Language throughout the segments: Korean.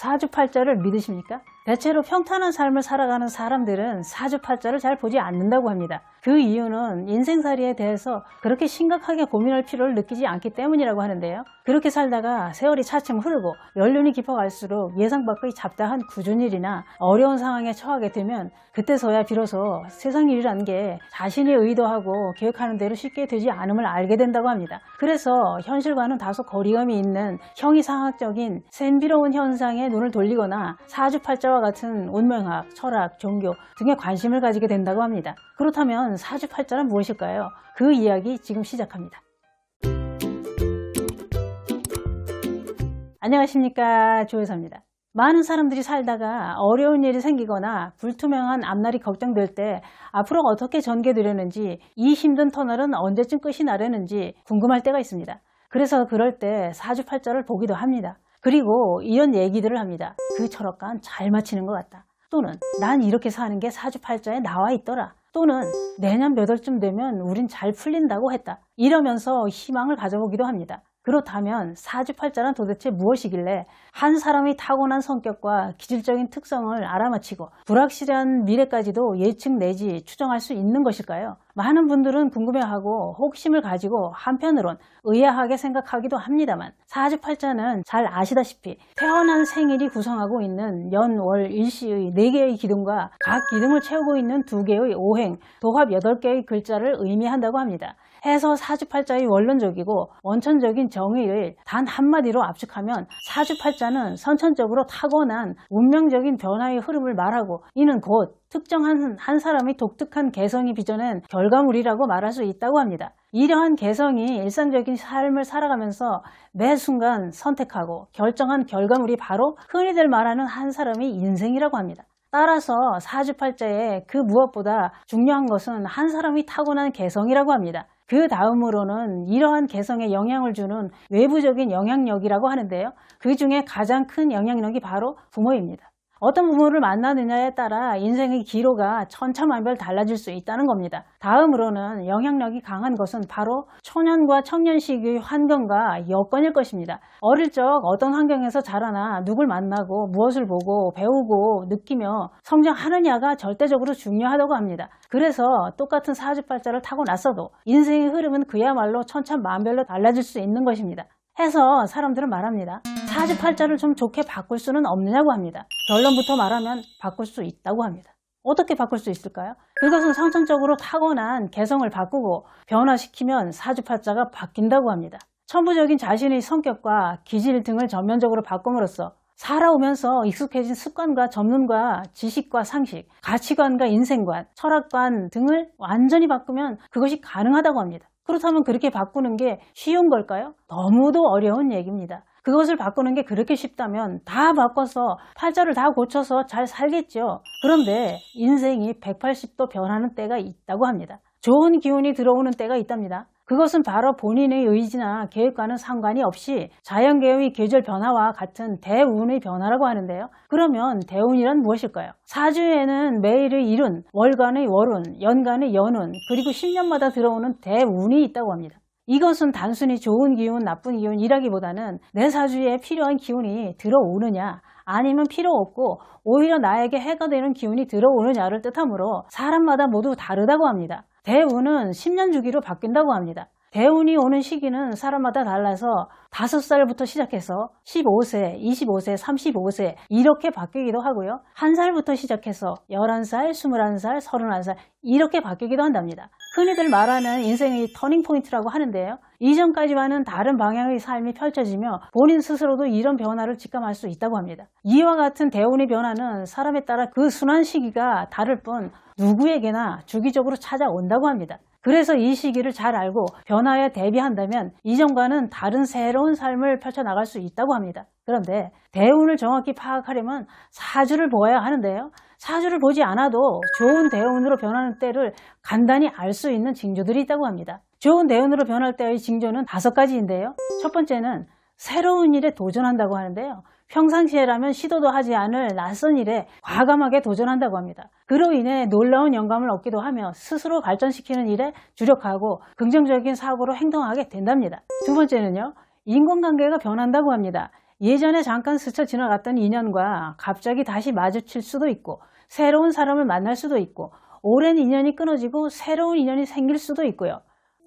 사주팔자를 믿으십니까? 대체로 평탄한 삶을 살아가는 사람들은 사주팔자를 잘 보지 않는다고 합니다. 그 이유는 인생살이에 대해서 그렇게 심각하게 고민할 필요를 느끼지 않기 때문이라고 하는데요. 그렇게 살다가 세월이 차츰 흐르고 연륜이 깊어갈수록 예상 밖의 잡다한 굳은 일이나 어려운 상황에 처하게 되면 그때서야 비로소 세상 일이라는 게 자신이 의도하고 계획하는 대로 쉽게 되지 않음을 알게 된다고 합니다. 그래서 현실과는 다소 거리감이 있는 형이상학적인 신비로운 현상에 눈을 돌리거나 사주팔자와 같은 운명학, 철학, 종교 등에 관심을 가지게 된다고 합니다. 그렇다면 사주팔자는 무엇일까요? 그 이야기 지금 시작합니다. 안녕하십니까, 조혜서입니다. 많은 사람들이 살다가 어려운 일이 생기거나 불투명한 앞날이 걱정될 때 앞으로 어떻게 전개되려는지, 이 힘든 터널은 언제쯤 끝이 나려는지 궁금할 때가 있습니다. 그래서 그럴 때 사주팔자를 보기도 합니다. 그리고 이런 얘기들을 합니다. 그 철학과는 잘 맞히는 것 같다. 또는 난 이렇게 사는 게 사주팔자에 나와 있더라. 또는 내년 몇 월쯤 되면 우린 잘 풀린다고 했다. 이러면서 희망을 가져보기도 합니다. 그렇다면 사주팔자는 도대체 무엇이길래 한 사람의 타고난 성격과 기질적인 특성을 알아맞히고 불확실한 미래까지도 예측 내지 추정할 수 있는 것일까요? 많은 분들은 궁금해하고 호기심을 가지고 한편으론 의아하게 생각하기도 합니다만, 사주팔자는 잘 아시다시피 태어난 생일이 구성하고 있는 연, 월, 일시의 4개의 기둥과 각 기둥을 채우고 있는 2개의 오행, 도합 8개의 글자를 의미한다고 합니다. 해서 사주팔자의 원론적이고 원천적인 정의를 단 한마디로 압축하면 사주팔자는 선천적으로 타고난 운명적인 변화의 흐름을 말하고, 이는 곧 특정한 한 사람의 독특한 개성이 빚어낸 결과물이라고 말할 수 있다고 합니다. 이러한 개성이 일상적인 삶을 살아가면서 매 순간 선택하고 결정한 결과물이 바로 흔히들 말하는 한 사람의 인생이라고 합니다. 따라서 사주팔자에 그 무엇보다 중요한 것은 한 사람이 타고난 개성이라고 합니다. 그 다음으로는 이러한 개성에 영향을 주는 외부적인 영향력이라고 하는데요. 그 중에 가장 큰 영향력이 바로 부모입니다. 어떤 부모를 만나느냐에 따라 인생의 기로가 천차만별 달라질 수 있다는 겁니다. 다음으로는 영향력이 강한 것은 바로 초년과 청년 시기의 환경과 여건일 것입니다. 어릴 적 어떤 환경에서 자라나 누굴 만나고 무엇을 보고 배우고 느끼며 성장하느냐가 절대적으로 중요하다고 합니다. 그래서 똑같은 사주팔자를 타고났어도 인생의 흐름은 그야말로 천차만별로 달라질 수 있는 것입니다. 해서 사람들은 말합니다. 사주팔자를 좀 좋게 바꿀 수는 없느냐고 합니다. 결론부터 말하면 바꿀 수 있다고 합니다. 어떻게 바꿀 수 있을까요? 그것은 선천적으로 타고난 개성을 바꾸고 변화시키면 사주팔자가 바뀐다고 합니다. 천부적인 자신의 성격과 기질 등을 전면적으로 바꿈으로써 살아오면서 익숙해진 습관과 전문과 지식과 상식, 가치관과 인생관, 철학관 등을 완전히 바꾸면 그것이 가능하다고 합니다. 그렇다면 그렇게 바꾸는 게 쉬운 걸까요? 너무도 어려운 얘기입니다. 그것을 바꾸는 게 그렇게 쉽다면 다 바꿔서 팔자를 다 고쳐서 잘 살겠죠. 그런데 인생이 180도 변하는 때가 있다고 합니다. 좋은 기운이 들어오는 때가 있답니다. 그것은 바로 본인의 의지나 계획과는 상관이 없이 자연계의 계절 변화와 같은 대운의 변화라고 하는데요. 그러면 대운이란 무엇일까요? 사주에는 매일의 일운, 월간의 월운, 연간의 연운, 그리고 10년마다 들어오는 대운이 있다고 합니다. 이것은 단순히 좋은 기운, 나쁜 기운이라기보다는 내 사주에 필요한 기운이 들어오느냐, 아니면 필요 없고 오히려 나에게 해가 되는 기운이 들어오느냐를 뜻하므로 사람마다 모두 다르다고 합니다. 대운은 10년 주기로 바뀐다고 합니다. 대운이 오는 시기는 사람마다 달라서 5살부터 시작해서 15세, 25세, 35세 이렇게 바뀌기도 하고요. 1살부터 시작해서 11살, 21살, 31살 이렇게 바뀌기도 한답니다. 흔히들 말하는 인생의 터닝포인트라고 하는데요. 이전까지와는 다른 방향의 삶이 펼쳐지며 본인 스스로도 이런 변화를 직감할 수 있다고 합니다. 이와 같은 대운의 변화는 사람에 따라 그 순환 시기가 다를 뿐 누구에게나 주기적으로 찾아온다고 합니다. 그래서 이 시기를 잘 알고 변화에 대비한다면 이전과는 다른 새로운 삶을 펼쳐나갈 수 있다고 합니다. 그런데 대운을 정확히 파악하려면 사주를 보아야 하는데요. 사주를 보지 않아도 좋은 대운으로 변하는 때를 간단히 알 수 있는 징조들이 있다고 합니다. 좋은 대운으로 변할 때의 징조는 5가지인데요. 첫 번째는 새로운 일에 도전한다고 하는데요. 평상시에라면 시도도 하지 않을 낯선 일에 과감하게 도전한다고 합니다. 그로 인해 놀라운 영감을 얻기도 하며 스스로 발전시키는 일에 주력하고 긍정적인 사고로 행동하게 된답니다. 두 번째는요. 인간관계가 변한다고 합니다. 예전에 잠깐 스쳐 지나갔던 인연과 갑자기 다시 마주칠 수도 있고, 새로운 사람을 만날 수도 있고, 오랜 인연이 끊어지고 새로운 인연이 생길 수도 있고요.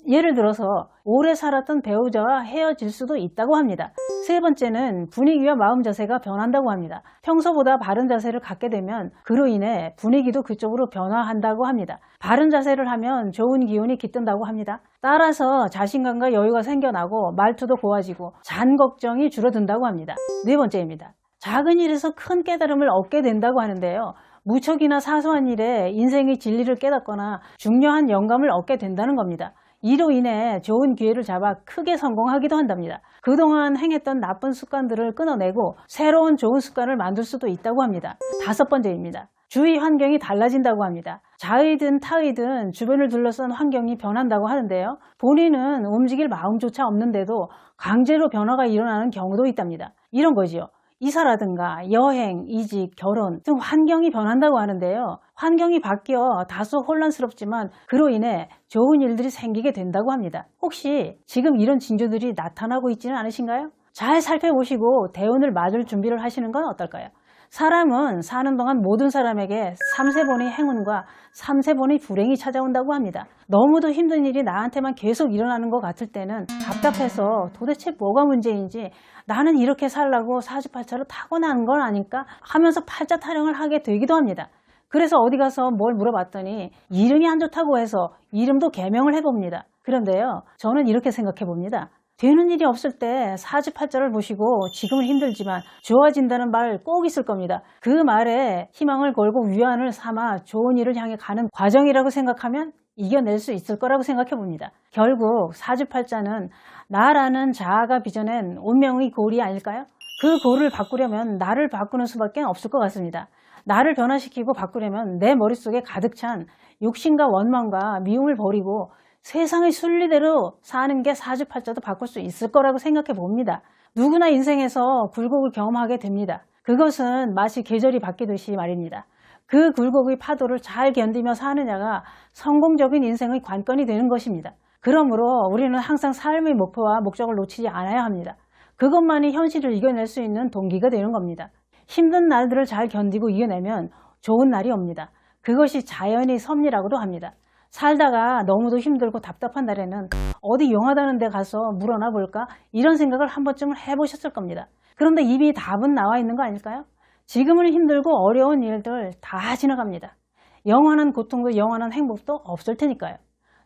예를 들어서 오래 살았던 배우자와 헤어질 수도 있다고 합니다. 세 번째는 분위기와 마음 자세가 변한다고 합니다. 평소보다 바른 자세를 갖게 되면 그로 인해 분위기도 그쪽으로 변화한다고 합니다. 바른 자세를 하면 좋은 기운이 깃든다고 합니다. 따라서 자신감과 여유가 생겨나고 말투도 고와지고 잔 걱정이 줄어든다고 합니다. 네 번째입니다. 작은 일에서 큰 깨달음을 얻게 된다고 하는데요. 무척이나 사소한 일에 인생의 진리를 깨닫거나 중요한 영감을 얻게 된다는 겁니다. 이로 인해 좋은 기회를 잡아 크게 성공하기도 한답니다. 그동안 행했던 나쁜 습관들을 끊어내고 새로운 좋은 습관을 만들 수도 있다고 합니다. 다섯 번째입니다. 주위 환경이 달라진다고 합니다. 자의든 타의든 주변을 둘러싼 환경이 변한다고 하는데요. 본인은 움직일 마음조차 없는데도 강제로 변화가 일어나는 경우도 있답니다. 이런 거지요. 이사라든가 여행, 이직, 결혼 등 환경이 변한다고 하는데요. 환경이 바뀌어 다소 혼란스럽지만 그로 인해 좋은 일들이 생기게 된다고 합니다. 혹시 지금 이런 징조들이 나타나고 있지는 않으신가요? 잘 살펴보시고 대운을 맞을 준비를 하시는 건 어떨까요? 사람은 사는 동안 모든 사람에게 3세번의 행운과 3세번의 불행이 찾아온다고 합니다. 너무도 힘든 일이 나한테만 계속 일어나는 것 같을 때는 답답해서 도대체 뭐가 문제인지 나는 이렇게 살라고 사주팔자로 타고난 건 아닐까 하면서 팔자 타령을 하게 되기도 합니다. 그래서 어디 가서 뭘 물어봤더니 이름이 안 좋다고 해서 이름도 개명을 해봅니다. 그런데요, 저는 이렇게 생각해 봅니다. 되는 일이 없을 때 사주팔자를 보시고 지금은 힘들지만 좋아진다는 말 꼭 있을 겁니다. 그 말에 희망을 걸고 위안을 삼아 좋은 일을 향해 가는 과정이라고 생각하면 이겨낼 수 있을 거라고 생각해 봅니다. 결국 사주팔자는 나라는 자아가 빚어낸 운명의 고리 아닐까요? 그 고리를 바꾸려면 나를 바꾸는 수밖에 없을 것 같습니다. 나를 변화시키고 바꾸려면 내 머릿속에 가득 찬 욕심과 원망과 미움을 버리고 세상의 순리대로 사는 게 사주팔자도 바꿀 수 있을 거라고 생각해 봅니다. 누구나 인생에서 굴곡을 경험하게 됩니다. 그것은 마치 계절이 바뀌듯이 말입니다. 그 굴곡의 파도를 잘 견디며 사느냐가 성공적인 인생의 관건이 되는 것입니다. 그러므로 우리는 항상 삶의 목표와 목적을 놓치지 않아야 합니다. 그것만이 현실을 이겨낼 수 있는 동기가 되는 겁니다. 힘든 날들을 잘 견디고 이겨내면 좋은 날이 옵니다. 그것이 자연의 섭리라고도 합니다. 살다가 너무도 힘들고 답답한 날에는 어디 용하다는 데 가서 물어나 볼까? 이런 생각을 한 번쯤은 해보셨을 겁니다. 그런데 이미 답은 나와 있는 거 아닐까요? 지금은 힘들고 어려운 일들 다 지나갑니다. 영원한 고통도 영원한 행복도 없을 테니까요.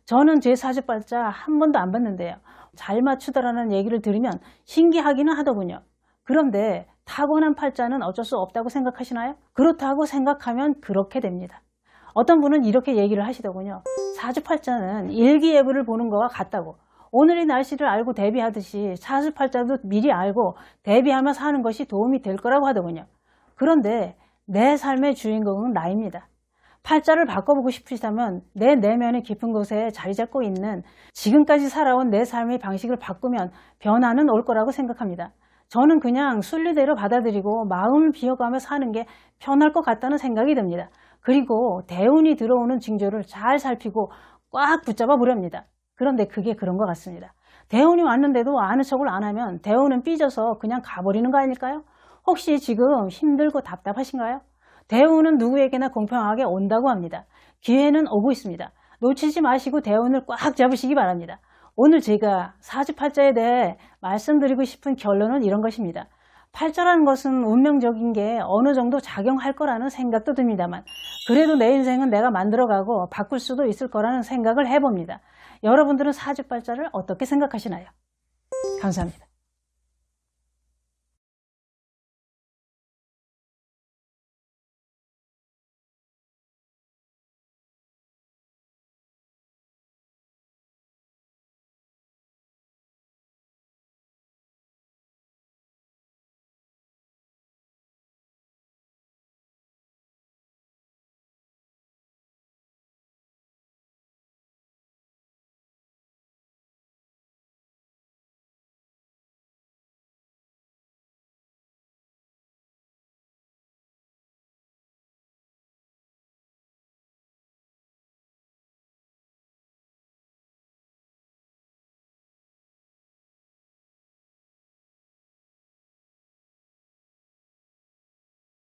저는 제 사주팔자 한 번도 안 봤는데요. 잘 맞추더라는 얘기를 들으면 신기하기는 하더군요. 그런데 타고난 팔자는 어쩔 수 없다고 생각하시나요? 그렇다고 생각하면 그렇게 됩니다. 어떤 분은 이렇게 얘기를 하시더군요. 사주팔자는 일기예보를 보는 거와 같다고. 오늘의 날씨를 알고 대비하듯이 사주팔자도 미리 알고 대비하며 사는 것이 도움이 될 거라고 하더군요. 그런데 내 삶의 주인공은 나입니다. 팔자를 바꿔보고 싶으시다면 내 내면의 깊은 곳에 자리 잡고 있는 지금까지 살아온 내 삶의 방식을 바꾸면 변화는 올 거라고 생각합니다. 저는 그냥 순리대로 받아들이고 마음을 비워가며 사는 게 편할 것 같다는 생각이 듭니다. 그리고 대운이 들어오는 징조를 잘 살피고 꽉 붙잡아 보렵니다. 그런데 그게 그런 것 같습니다. 대운이 왔는데도 아는 척을 안 하면 대운은 삐져서 그냥 가버리는 거 아닐까요? 혹시 지금 힘들고 답답하신가요? 대운은 누구에게나 공평하게 온다고 합니다. 기회는 오고 있습니다. 놓치지 마시고 대운을 꽉 잡으시기 바랍니다. 오늘 제가 사주팔자에 대해 말씀드리고 싶은 결론은 이런 것입니다. 팔자라는 것은 운명적인 게 어느 정도 작용할 거라는 생각도 듭니다만 그래도 내 인생은 내가 만들어가고 바꿀 수도 있을 거라는 생각을 해봅니다. 여러분들은 사주팔자를 어떻게 생각하시나요? 감사합니다.